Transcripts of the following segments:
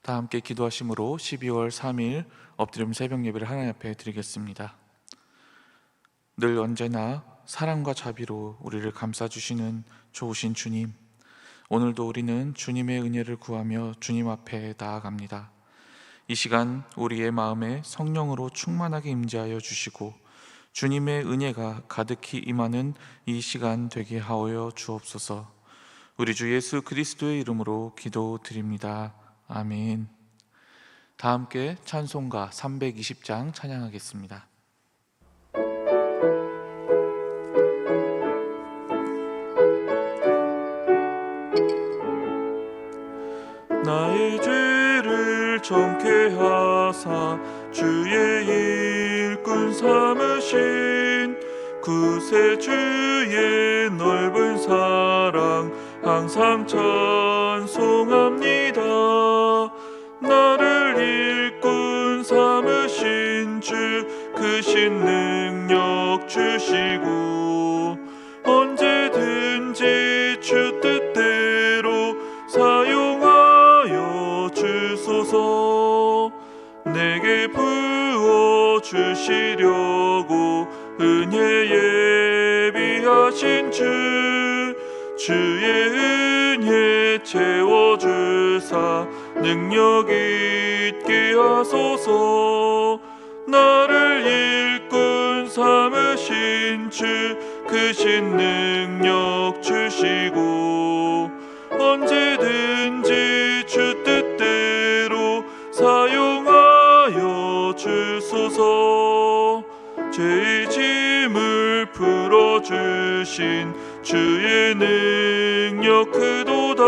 다 함께 기도하심으로 12월 3일 엎드림 새벽 예배를 하나님 앞에 드리겠습니다. 늘 언제나 사랑과 자비로 우리를 감싸주시는 좋으신 주님, 오늘도 우리는 주님의 은혜를 구하며 주님 앞에 나아갑니다. 이 시간 우리의 마음에 성령으로 충만하게 임재하여 주시고 주님의 은혜가 가득히 임하는 이 시간 되게 하여 주옵소서. 우리 주 예수 그리스도의 이름으로 기도드립니다. 아멘. 다 함께 찬송가 320장 찬양하겠습니다. 나의 죄를 정케 하사 주의 일꾼 삼으신 구세주의 넓은 사랑 항상 찬송합니다. 나를 일꾼 삼으신 주 크신 능력 주시고 언제든지 주 뜻대로 사용하여 주소서. 내게 부어주시려고 은혜 예비하신 주의 은혜 채워주사 능력 있게 하소서. 나를 일꾼 삼으신 주 크신 능력 주시고 언제든지 주 뜻대로 사용하여 주소서. 죄의 짐을 풀어주신 주의 능력 크도다.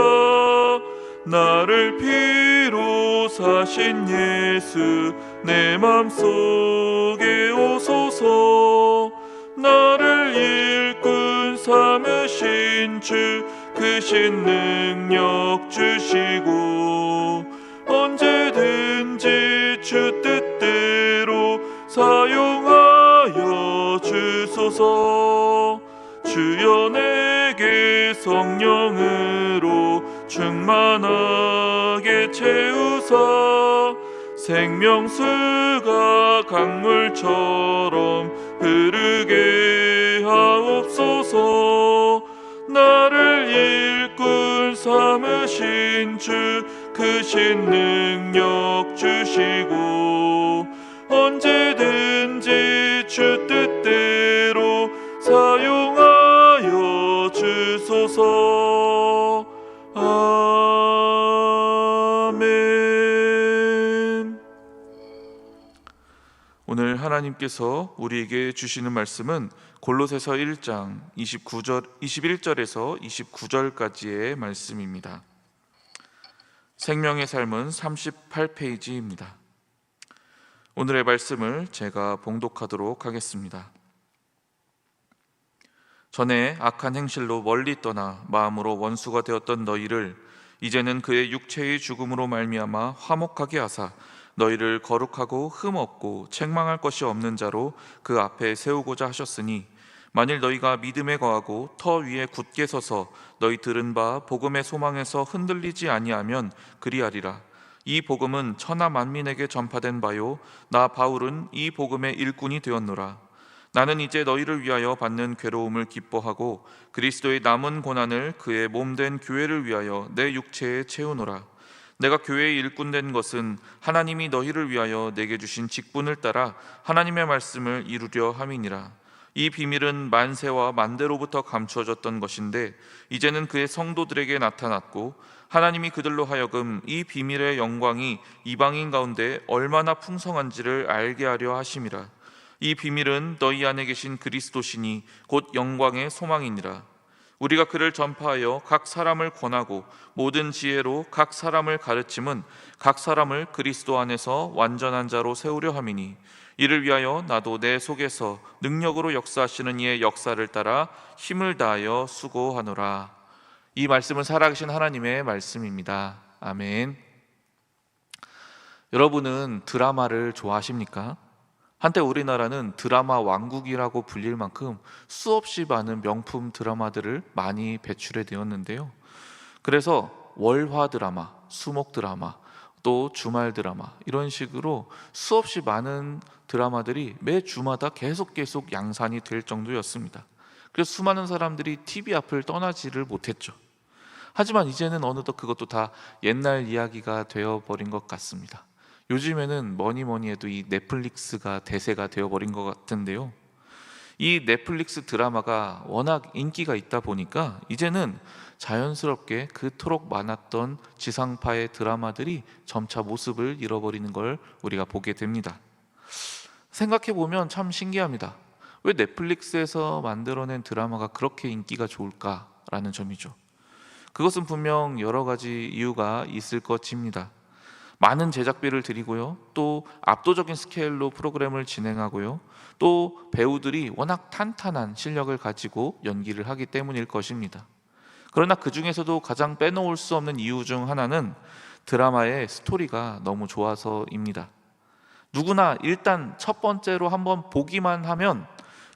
나를 피로 사신 예수 내 맘속에 오소서. 나를 일꾼 삼으신 주 크신 능력 주시고 언제든지 주 뜻대로 사용하여 주소서. 주여 내게 성령으로 충만하게 채우사 생명수가 강물처럼 흐르게 하옵소서. 나를 일꾼 삼으신 주 크신 능력 주시고 언제든지 주 뜻대로 사용하여 주소서. 아멘. 오늘 하나님께서 우리에게 주시는 말씀은 골로새서 1장 21절에서 29절까지의 말씀입니다. 생명의 삶은 38페이지입니다. 오늘의 말씀을 제가 봉독하도록 하겠습니다. 전에 악한 행실로 멀리 떠나 마음으로 원수가 되었던 너희를 이제는 그의 육체의 죽음으로 말미암아 화목하게 하사 너희를 거룩하고 흠없고 책망할 것이 없는 자로 그 앞에 세우고자 하셨으니 만일 너희가 믿음에 거하고 터 위에 굳게 서서 너희 들은 바 복음의 소망에서 흔들리지 아니하면 그리하리라. 이 복음은 천하 만민에게 전파된 바요 나 바울은 이 복음의 일꾼이 되었노라. 나는 이제 너희를 위하여 받는 괴로움을 기뻐하고 그리스도의 남은 고난을 그의 몸된 교회를 위하여 내 육체에 채우노라. 내가 교회의 일꾼 된 것은 하나님이 너희를 위하여 내게 주신 직분을 따라 하나님의 말씀을 이루려 함이니라. 이 비밀은 만세와 만대로부터 감추어졌던 것인데 이제는 그의 성도들에게 나타났고 하나님이 그들로 하여금 이 비밀의 영광이 이방인 가운데 얼마나 풍성한지를 알게 하려 하심이라. 이 비밀은 너희 안에 계신 그리스도시니 곧 영광의 소망이니라. 우리가 그를 전파하여 각 사람을 권하고 모든 지혜로 각 사람을 가르침은 각 사람을 그리스도 안에서 완전한 자로 세우려 함이니 이를 위하여 나도 내 속에서 능력으로 역사하시는 이의 역사를 따라 힘을 다하여 수고하노라. 이 말씀은 살아계신 하나님의 말씀입니다. 아멘. 여러분은 드라마를 좋아하십니까? 한때 우리나라는 드라마 왕국이라고 불릴 만큼 수없이 많은 명품 드라마들을 많이 배출해 되었는데요. 그래서 월화 드라마, 수목 드라마, 또 주말 드라마, 이런 식으로 수없이 많은 드라마들이 매 주마다 계속 양산이 될 정도였습니다. 그래서 수많은 사람들이 TV 앞을 떠나지를 못했죠. 하지만 이제는 어느덧 그것도 다 옛날 이야기가 되어버린 것 같습니다. 요즘에는 뭐니 해도 이 넷플릭스가 대세가 되어버린 것 같은데요. 이 넷플릭스 드라마가 워낙 인기가 있다 보니까 이제는 자연스럽게 그토록 많았던 지상파의 드라마들이 점차 모습을 잃어버리는 걸 우리가 보게 됩니다. 생각해보면 참 신기합니다. 왜 넷플릭스에서 만들어낸 드라마가 그렇게 인기가 좋을까라는 점이죠. 그것은 분명 여러 가지 이유가 있을 것입니다. 많은 제작비를 들이고요, 또 압도적인 스케일로 프로그램을 진행하고요, 또 배우들이 워낙 탄탄한 실력을 가지고 연기를 하기 때문일 것입니다. 그러나 그 중에서도 가장 빼놓을 수 없는 이유 중 하나는 드라마의 스토리가 너무 좋아서입니다. 누구나 일단 첫 번째로 한번 보기만 하면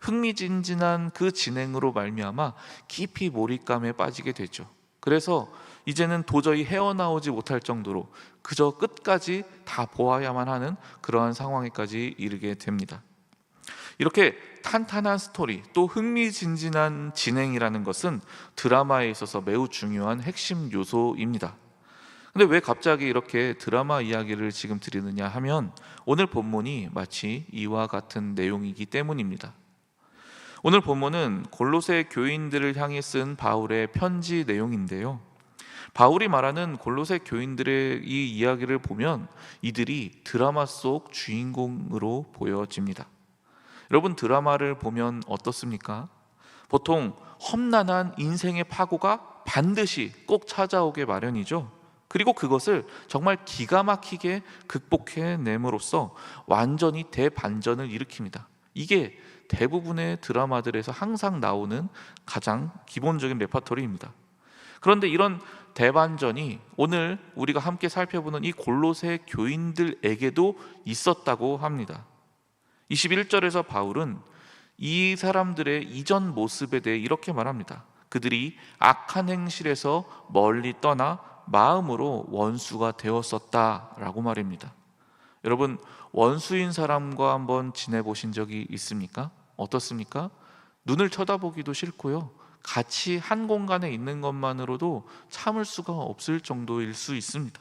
흥미진진한 그 진행으로 말미암아 깊이 몰입감에 빠지게 되죠. 그래서 이제는 도저히 헤어나오지 못할 정도로 그저 끝까지 다 보아야만 하는 그러한 상황에까지 이르게 됩니다. 이렇게 탄탄한 스토리, 또 흥미진진한 진행이라는 것은 드라마에 있어서 매우 중요한 핵심 요소입니다. 근데 왜 갑자기 이렇게 드라마 이야기를 지금 드리느냐 하면 오늘 본문이 마치 이와 같은 내용이기 때문입니다. 오늘 본문은 골로새 교인들을 향해 쓴 바울의 편지 내용인데요. 바울이 말하는 골로새 교인들의 이 이야기를 보면 이들이 드라마 속 주인공으로 보여집니다. 여러분, 드라마를 보면 어떻습니까? 보통 험난한 인생의 파고가 반드시 꼭 찾아오게 마련이죠. 그리고 그것을 정말 기가 막히게 극복해냄으로써 완전히 대반전을 일으킵니다. 이게 대부분의 드라마들에서 항상 나오는 가장 기본적인 레퍼토리입니다. 그런데 이런 대반전이 오늘 우리가 함께 살펴보는 이 골로새 교인들에게도 있었다고 합니다. 21절에서 바울은 이 사람들의 이전 모습에 대해 이렇게 말합니다. 그들이 악한 행실에서 멀리 떠나 마음으로 원수가 되었었다라고 말입니다. 여러분, 원수인 사람과 한번 지내보신 적이 있습니까? 어떻습니까? 눈을 쳐다보기도 싫고요, 같이 한 공간에 있는 것만으로도 참을 수가 없을 정도일 수 있습니다.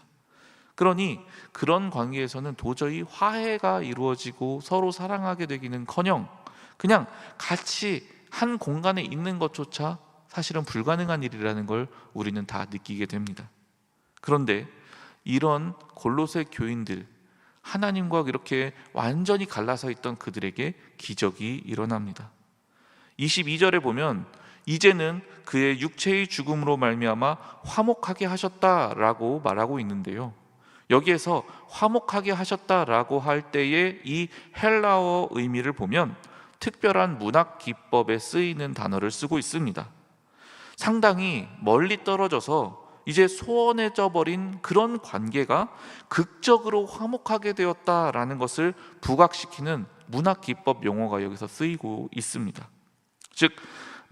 그러니 그런 관계에서는 도저히 화해가 이루어지고 서로 사랑하게 되기는커녕 그냥 같이 한 공간에 있는 것조차 사실은 불가능한 일이라는 걸 우리는 다 느끼게 됩니다. 그런데 이런 골로새 교인들, 하나님과 이렇게 완전히 갈라서 있던 그들에게 기적이 일어납니다. 22절에 보면 이제는 그의 육체의 죽음으로 말미암아 화목하게 하셨다라고 말하고 있는데요. 여기에서 화목하게 하셨다라고 할 때의 이 헬라어 의미를 보면 특별한 문학 기법에 쓰이는 단어를 쓰고 있습니다. 상당히 멀리 떨어져서 이제 소원해져 버린 그런 관계가 극적으로 화목하게 되었다라는 것을 부각시키는 문학 기법 용어가 여기서 쓰이고 있습니다. 즉,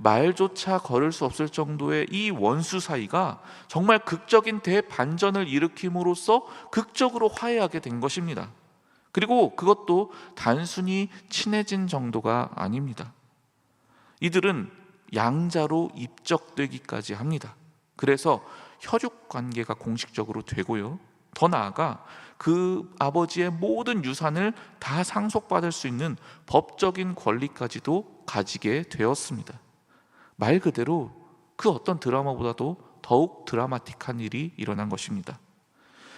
말조차 걸을 수 없을 정도의 이 원수 사이가 정말 극적인 대반전을 일으킴으로써 극적으로 화해하게 된 것입니다. 그리고 그것도 단순히 친해진 정도가 아닙니다. 이들은 양자로 입적되기까지 합니다. 그래서 혈육 관계가 공식적으로 되고요, 더 나아가 그 아버지의 모든 유산을 다 상속받을 수 있는 법적인 권리까지도 가지게 되었습니다. 말 그대로 그 어떤 드라마보다도 더욱 드라마틱한 일이 일어난 것입니다.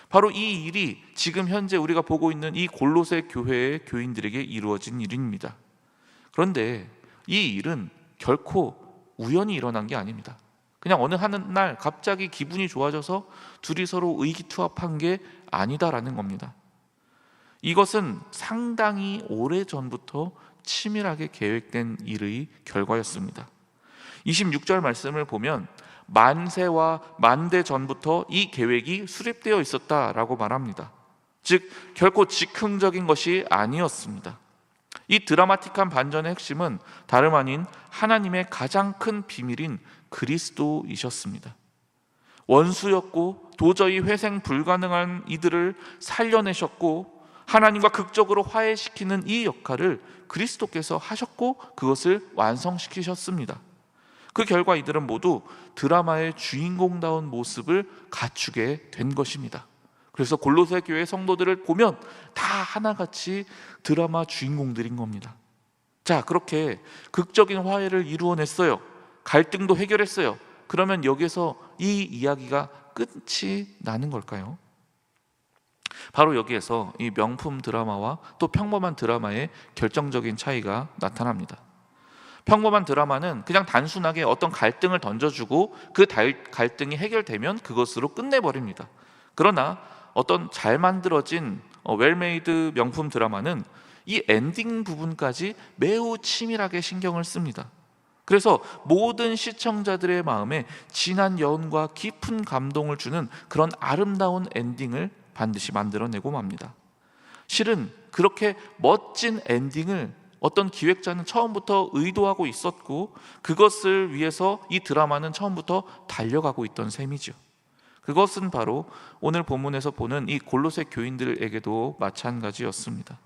바로 이 일이 지금 현재 우리가 보고 있는 이 골로새 교회의 교인들에게 이루어진 일입니다. 그런데 이 일은 결코 우연히 일어난 게 아닙니다. 그냥 어느 날 갑자기 기분이 좋아져서 둘이 서로 의기투합한 게 아니다라는 겁니다. 이것은 상당히 오래전부터 치밀하게 계획된 일의 결과였습니다. 26절 말씀을 보면 만세와 만대 전부터 이 계획이 수립되어 있었다라고 말합니다. 즉, 결코 즉흥적인 것이 아니었습니다. 이 드라마틱한 반전의 핵심은 다름 아닌 하나님의 가장 큰 비밀인 그리스도이셨습니다. 원수였고 도저히 회생 불가능한 이들을 살려내셨고 하나님과 극적으로 화해시키는 이 역할을 그리스도께서 하셨고 그것을 완성시키셨습니다. 그 결과 이들은 모두 드라마의 주인공다운 모습을 갖추게 된 것입니다. 그래서 골로새 교회 성도들을 보면 다 하나같이 드라마 주인공들인 겁니다. 자, 그렇게 극적인 화해를 이루어냈어요. 갈등도 해결했어요. 그러면 여기서 이 이야기가 끝이 나는 걸까요? 바로 여기에서 이 명품 드라마와 또 평범한 드라마의 결정적인 차이가 나타납니다. 평범한 드라마는 그냥 단순하게 어떤 갈등을 던져주고 그 갈등이 해결되면 그것으로 끝내버립니다. 그러나 어떤 잘 만들어진 웰메이드 명품 드라마는 이 엔딩 부분까지 매우 치밀하게 신경을 씁니다. 그래서 모든 시청자들의 마음에 진한 여운과 깊은 감동을 주는 그런 아름다운 엔딩을 반드시 만들어내고 맙니다. 실은 그렇게 멋진 엔딩을 어떤 기획자는 처음부터 의도하고 있었고 그것을 위해서 이 드라마는 처음부터 달려가고 있던 셈이죠. 그것은 바로 오늘 본문에서 보는 이 골로새 교인들에게도 마찬가지였습니다.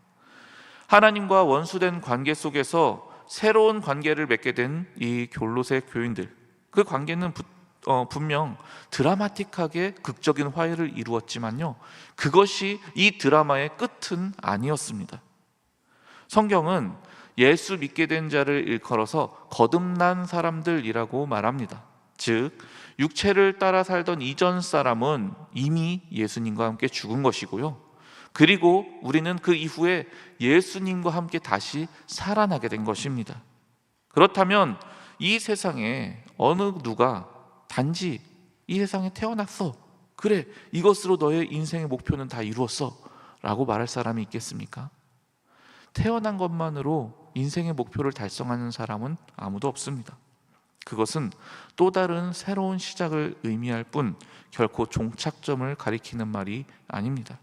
하나님과 원수된 관계 속에서 새로운 관계를 맺게 된 이 골로새 교인들, 그 관계는 분명 드라마틱하게 극적인 화해를 이루었지만요, 그것이 이 드라마의 끝은 아니었습니다. 성경은 예수 믿게 된 자를 일컬어서 거듭난 사람들이라고 말합니다. 즉 육체를 따라 살던 이전 사람은 이미 예수님과 함께 죽은 것이고요, 그리고 우리는 그 이후에 예수님과 함께 다시 살아나게 된 것입니다. 그렇다면 이 세상에 어느 누가 단지 이 세상에 태어났어, 그래 이것으로 너의 인생의 목표는 다 이루었어 라고 말할 사람이 있겠습니까? 태어난 것만으로 인생의 목표를 달성하는 사람은 아무도 없습니다. 그것은 또 다른 새로운 시작을 의미할 뿐 결코 종착점을 가리키는 말이 아닙니다.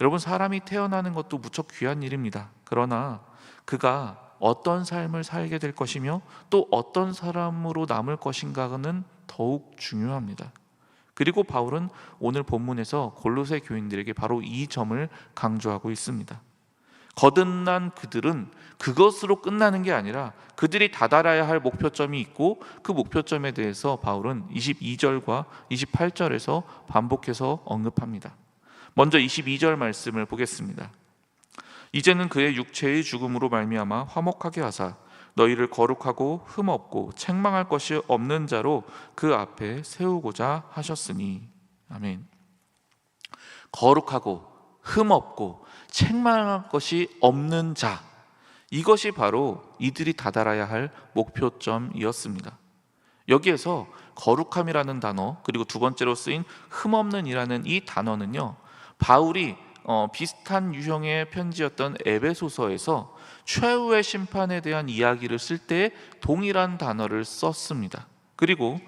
여러분, 사람이 태어나는 것도 무척 귀한 일입니다. 그러나 그가 어떤 삶을 살게 될 것이며 또 어떤 사람으로 남을 것인가는 더욱 중요합니다. 그리고 바울은 오늘 본문에서 골로새 교인들에게 바로 이 점을 강조하고 있습니다. 거듭난 그들은 그것으로 끝나는 게 아니라 그들이 다다라야 할 목표점이 있고 그 목표점에 대해서 바울은 22절과 28절에서 반복해서 언급합니다. 먼저 22절 말씀을 보겠습니다. 이제는 그의 육체의 죽음으로 말미암아 화목하게 하사 너희를 거룩하고 흠없고 책망할 것이 없는 자로 그 앞에 세우고자 하셨으니. 아멘. 거룩하고 흠없고 책망할 것이 없는 자, 이것이 바로 이들이 다다라야 할 목표점이었습니다. 여기에서 거룩함이라는 단어, 그리고 두 번째로 쓰인 흠없는 이라는 이 단어는요, 바울이 비슷한 유형의 편지였던 에베소서에서 최후의 심판에 대한 이야기를 쓸 때 동일한 단어를 썼습니다. 그리고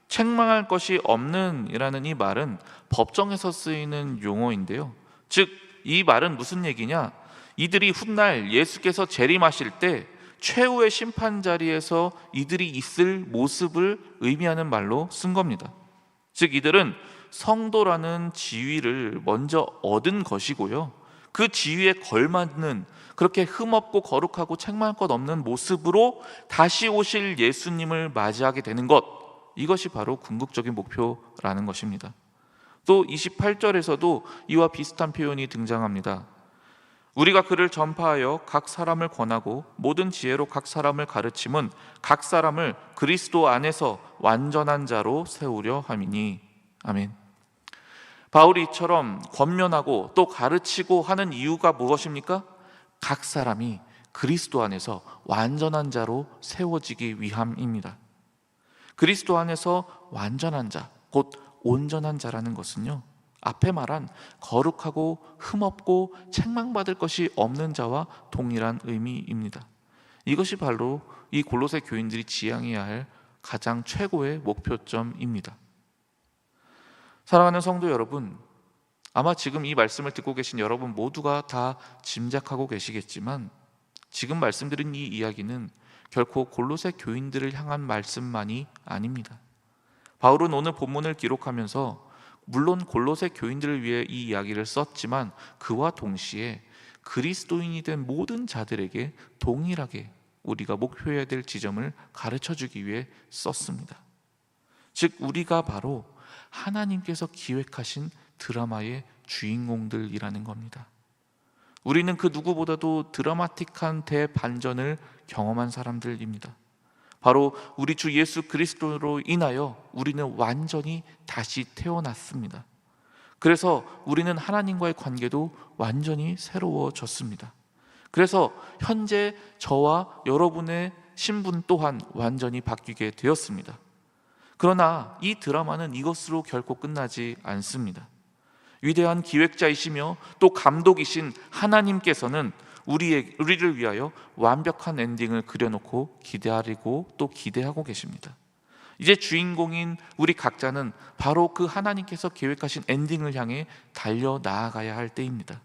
책망할 것이 없는 이라는 이 말은 법정에서 쓰이는 용어인데요, 즉 이 말은 무슨 얘기냐, 이들이 훗날 예수께서 재림하실 때 최후의 심판 자리에서 이들이 있을 모습을 의미하는 말로 쓴 겁니다. 즉 이들은 성도라는 지위를 먼저 얻은 것이고요, 그 지위에 걸맞는 그렇게 흠없고 거룩하고 책망할 것 없는 모습으로 다시 오실 예수님을 맞이하게 되는 것, 이것이 바로 궁극적인 목표라는 것입니다. 또 28절에서도 이와 비슷한 표현이 등장합니다. 우리가 그를 전파하여 각 사람을 권하고 모든 지혜로 각 사람을 가르침은 각 사람을 그리스도 안에서 완전한 자로 세우려 함이니. 아멘. 바울이 이처럼 권면하고 또 가르치고 하는 이유가 무엇입니까? 각 사람이 그리스도 안에서 완전한 자로 세워지기 위함입니다. 그리스도 안에서 완전한 자, 곧 온전한 자라는 것은요, 앞에 말한 거룩하고 흠없고 책망받을 것이 없는 자와 동일한 의미입니다. 이것이 바로 이 골로새 교인들이 지향해야 할 가장 최고의 목표점입니다. 사랑하는 성도 여러분, 아마 지금 이 말씀을 듣고 계신 여러분 모두가 다 짐작하고 계시겠지만 지금 말씀드린 이 이야기는 결코 골로새 교인들을 향한 말씀만이 아닙니다. 바울은 오늘 본문을 기록하면서 물론 골로새 교인들을 위해 이 이야기를 썼지만 그와 동시에 그리스도인이 된 모든 자들에게 동일하게 우리가 목표해야 될 지점을 가르쳐주기 위해 썼습니다. 즉 우리가 바로 하나님께서 기획하신 드라마의 주인공들이라는 겁니다. 우리는 그 누구보다도 드라마틱한 대반전을 경험한 사람들입니다. 바로 우리 주 예수 그리스도로 인하여 우리는 완전히 다시 태어났습니다. 그래서 우리는 하나님과의 관계도 완전히 새로워졌습니다. 그래서 현재 저와 여러분의 신분 또한 완전히 바뀌게 되었습니다. 그러나 이 드라마는 이것으로 결코 끝나지 않습니다. 위대한 기획자이시며 또 감독이신 하나님께서는 우리를 위하여 완벽한 엔딩을 그려놓고 기대하고 또 기대하고 계십니다. 이제 주인공인 우리 각자는 바로 그 하나님께서 계획하신 엔딩을 향해 달려 나아가야 할 때입니다.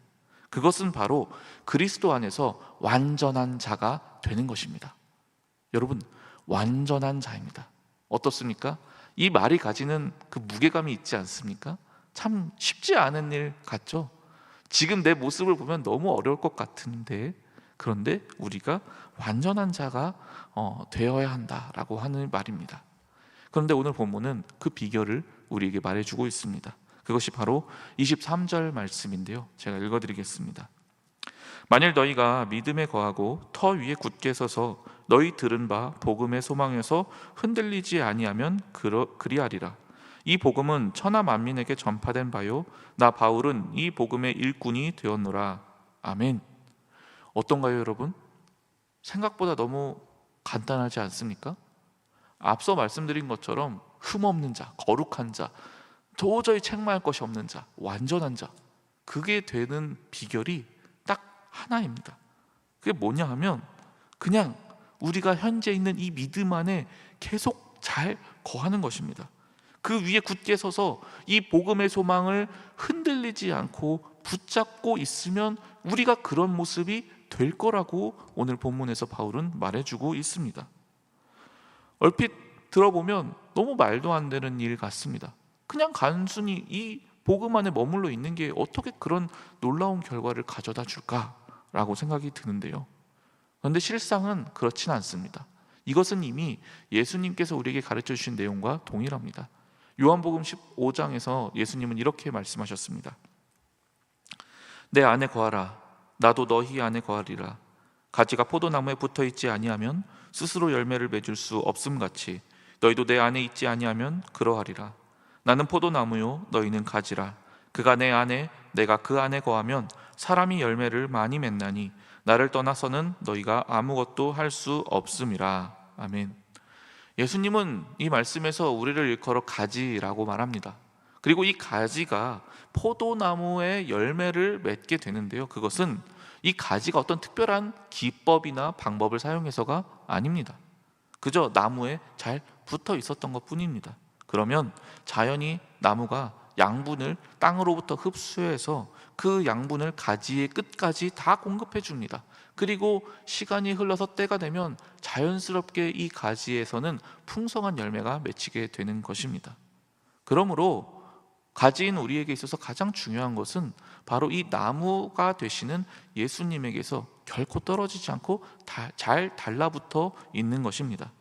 그것은 바로 그리스도 안에서 완전한 자가 되는 것입니다. 여러분, 완전한 자입니다. 어떻습니까? 이 말이 가지는 그 무게감이 있지 않습니까? 참 쉽지 않은 일 같죠? 지금 내 모습을 보면 너무 어려울 것 같은데, 그런데 우리가 완전한 자가 되어야 한다라고 하는 말입니다. 그런데 오늘 본문은 그 비결을 우리에게 말해주고 있습니다. 그것이 바로 23절 말씀인데요, 제가 읽어드리겠습니다. 만일 너희가 믿음에 거하고 터 위에 굳게 서서 너희 들은 바 복음의 소망에서 흔들리지 아니하면 그리하리라. 이 복음은 천하 만민에게 전파된 바요 나 바울은 이 복음의 일꾼이 되었노라. 아멘. 어떤가요, 여러분? 생각보다 너무 간단하지 않습니까? 앞서 말씀드린 것처럼 흠없는 자, 거룩한 자, 도저히 책망할 것이 없는 자, 완전한 자, 그게 되는 비결이 딱 하나입니다. 그게 뭐냐 하면 그냥 우리가 현재 있는 이 믿음 안에 계속 잘 거하는 것입니다. 그 위에 굳게 서서 이 복음의 소망을 흔들리지 않고 붙잡고 있으면 우리가 그런 모습이 될 거라고 오늘 본문에서 바울은 말해주고 있습니다. 얼핏 들어보면 너무 말도 안 되는 일 같습니다. 그냥 단순히 이 복음 안에 머물러 있는 게 어떻게 그런 놀라운 결과를 가져다 줄까라고 생각이 드는데요. 그런데 실상은 그렇진 않습니다. 이것은 이미 예수님께서 우리에게 가르쳐 주신 내용과 동일합니다. 요한복음 15장에서 예수님은 이렇게 말씀하셨습니다. 내 안에 거하라. 나도 너희 안에 거하리라. 가지가 포도나무에 붙어있지 아니하면 스스로 열매를 맺을 수 없음같이 너희도 내 안에 있지 아니하면 그러하리라. 나는 포도나무요 너희는 가지라. 그가 내 안에 내가 그 안에 거하면 사람이 열매를 많이 맺나니 나를 떠나서는 너희가 아무것도 할 수 없음이라. 아멘. 예수님은 이 말씀에서 우리를 일컬어 가지라고 말합니다. 그리고 이 가지가 포도나무의 열매를 맺게 되는데요, 그것은 이 가지가 어떤 특별한 기법이나 방법을 사용해서가 아닙니다. 그저 나무에 잘 붙어 있었던 것 뿐입니다. 그러면 자연히 나무가 양분을 땅으로부터 흡수해서 그 양분을 가지의 끝까지 다 공급해 줍니다. 그리고 시간이 흘러서 때가 되면 자연스럽게 이 가지에서는 풍성한 열매가 맺히게 되는 것입니다. 그러므로 가지인 우리에게 있어서 가장 중요한 것은 바로 이 나무가 되시는 예수님에게서 결코 떨어지지 않고 잘 달라붙어 있는 것입니다.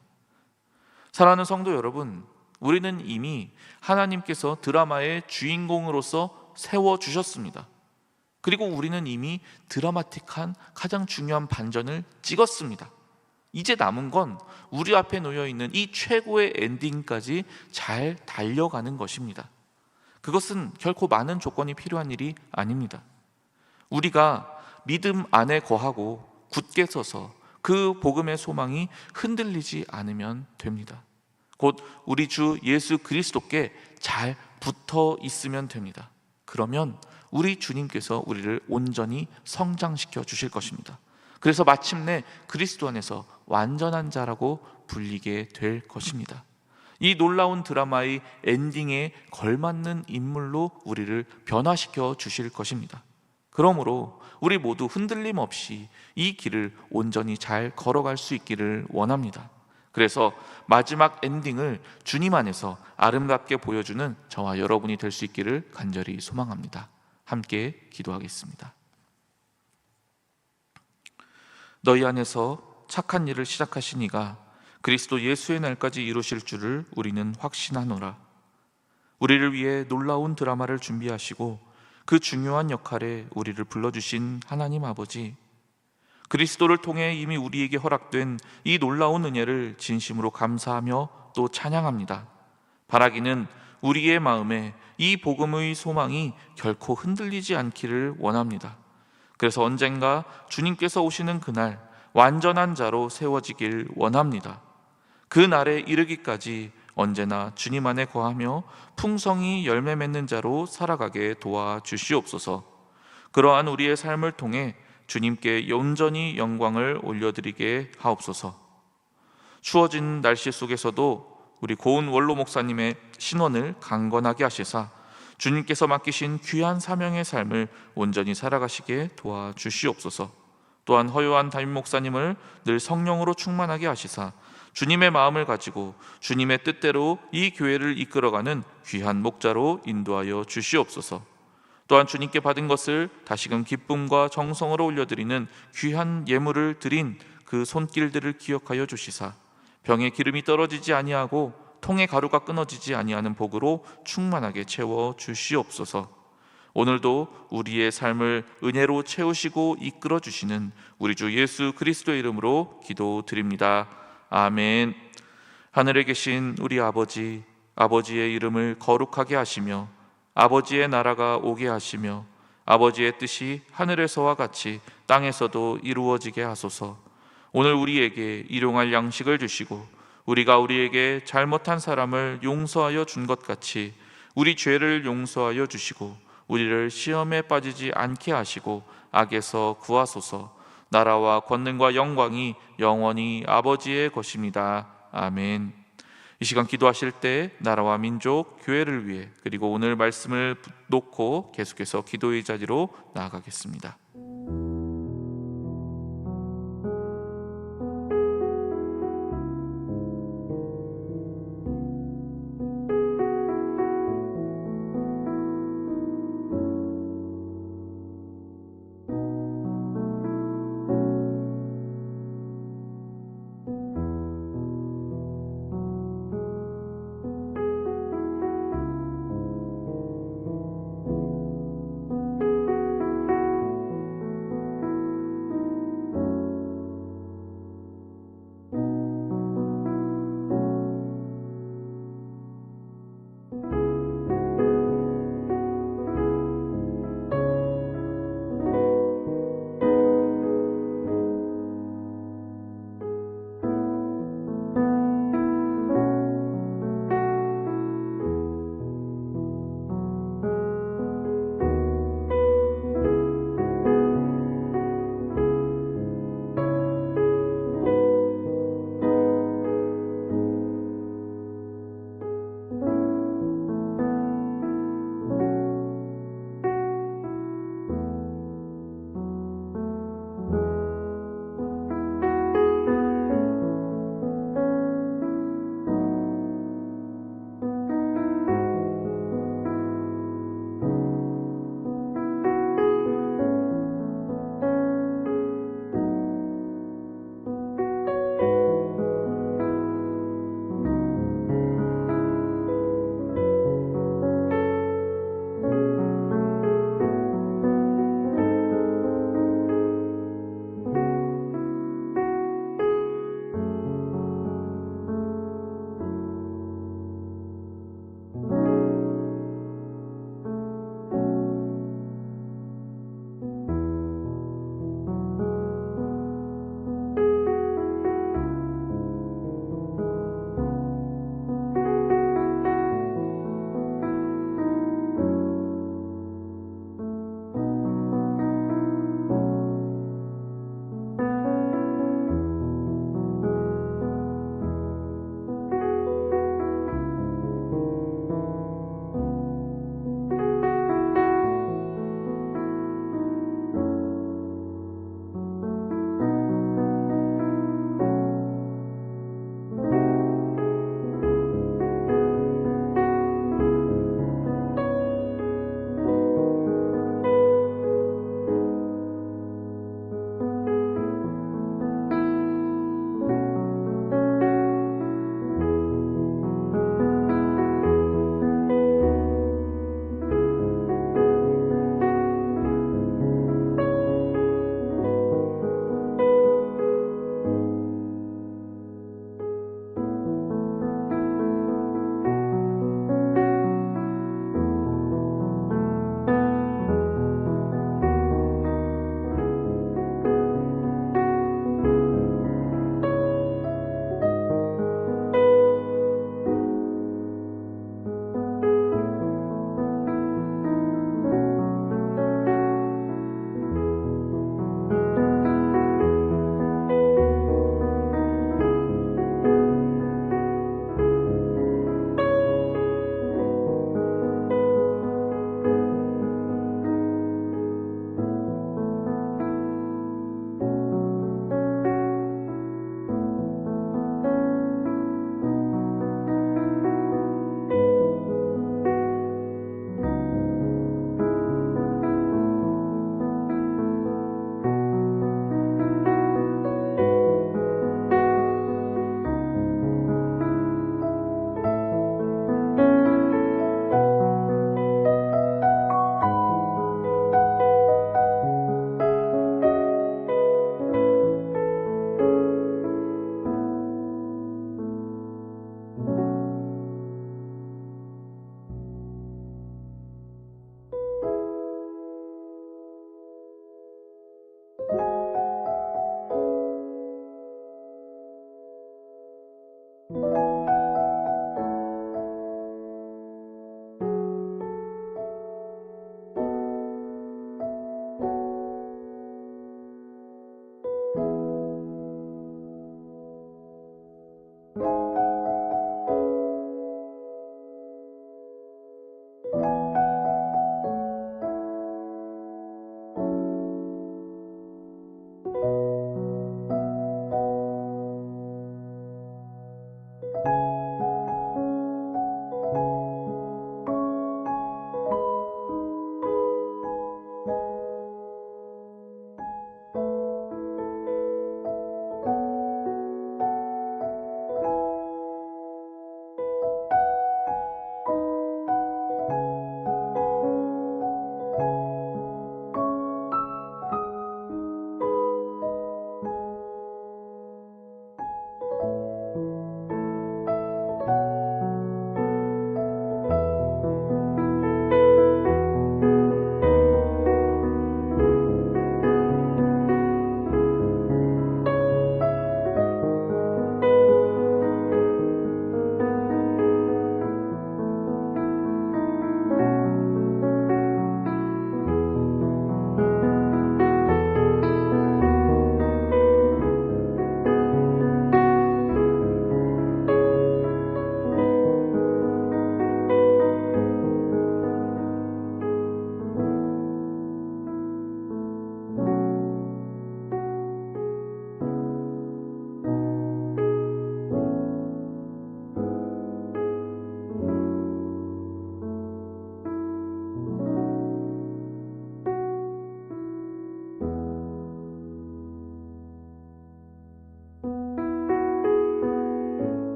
사랑하는 성도 여러분, 우리는 이미 하나님께서 드라마의 주인공으로서 세워주셨습니다. 그리고 우리는 이미 드라마틱한 가장 중요한 반전을 찍었습니다. 이제 남은 건 우리 앞에 놓여있는 이 최고의 엔딩까지 잘 달려가는 것입니다. 그것은 결코 많은 조건이 필요한 일이 아닙니다. 우리가 믿음 안에 거하고 굳게 서서 그 복음의 소망이 흔들리지 않으면 됩니다. 곧 우리 주 예수 그리스도께 잘 붙어 있으면 됩니다. 그러면 우리 주님께서 우리를 온전히 성장시켜 주실 것입니다. 그래서 마침내 그리스도 안에서 완전한 자라고 불리게 될 것입니다. 이 놀라운 드라마의 엔딩에 걸맞는 인물로 우리를 변화시켜 주실 것입니다. 그러므로 우리 모두 흔들림 없이 이 길을 온전히 잘 걸어갈 수 있기를 원합니다. 그래서 마지막 엔딩을 주님 안에서 아름답게 보여주는 저와 여러분이 될 수 있기를 간절히 소망합니다. 함께 기도하겠습니다. 너희 안에서 착한 일을 시작하신 이가 그리스도 예수의 날까지 이루실 줄을 우리는 확신하노라. 우리를 위해 놀라운 드라마를 준비하시고 그 중요한 역할에 우리를 불러주신 하나님 아버지, 그리스도를 통해 이미 우리에게 허락된 이 놀라운 은혜를 진심으로 감사하며 또 찬양합니다. 바라기는 우리의 마음에 이 복음의 소망이 결코 흔들리지 않기를 원합니다. 그래서 언젠가 주님께서 오시는 그날 완전한 자로 세워지길 원합니다. 그 날에 이르기까지 언제나 주님 안에 거하며 풍성히 열매 맺는 자로 살아가게 도와주시옵소서. 그러한 우리의 삶을 통해 주님께 온전히 영광을 올려드리게 하옵소서. 추워진 날씨 속에서도 우리 고은 원로 목사님의 신원을 강건하게 하시사 주님께서 맡기신 귀한 사명의 삶을 온전히 살아가시게 도와주시옵소서. 또한 허요한 담임 목사님을 늘 성령으로 충만하게 하시사 주님의 마음을 가지고 주님의 뜻대로 이 교회를 이끌어가는 귀한 목자로 인도하여 주시옵소서. 또한 주님께 받은 것을 다시금 기쁨과 정성으로 올려드리는 귀한 예물을 드린 그 손길들을 기억하여 주시사 병에 기름이 떨어지지 아니하고 통에 가루가 끊어지지 아니하는 복으로 충만하게 채워 주시옵소서. 오늘도 우리의 삶을 은혜로 채우시고 이끌어 주시는 우리 주 예수 그리스도의 이름으로 기도드립니다. 아멘. 하늘에 계신 우리 아버지, 아버지의 이름을 거룩하게 하시며 아버지의 나라가 오게 하시며 아버지의 뜻이 하늘에서와 같이 땅에서도 이루어지게 하소서. 오늘 우리에게 일용할 양식을 주시고 우리가 우리에게 잘못한 사람을 용서하여 준 것 같이 우리 죄를 용서하여 주시고 우리를 시험에 빠지지 않게 하시고 악에서 구하소서. 나라와 권능과 영광이 영원히 아버지의 것입니다. 아멘. 이 시간 기도하실 때 나라와 민족, 교회를 위해 그리고 오늘 말씀을 놓고 계속해서 기도의 자리로 나아가겠습니다.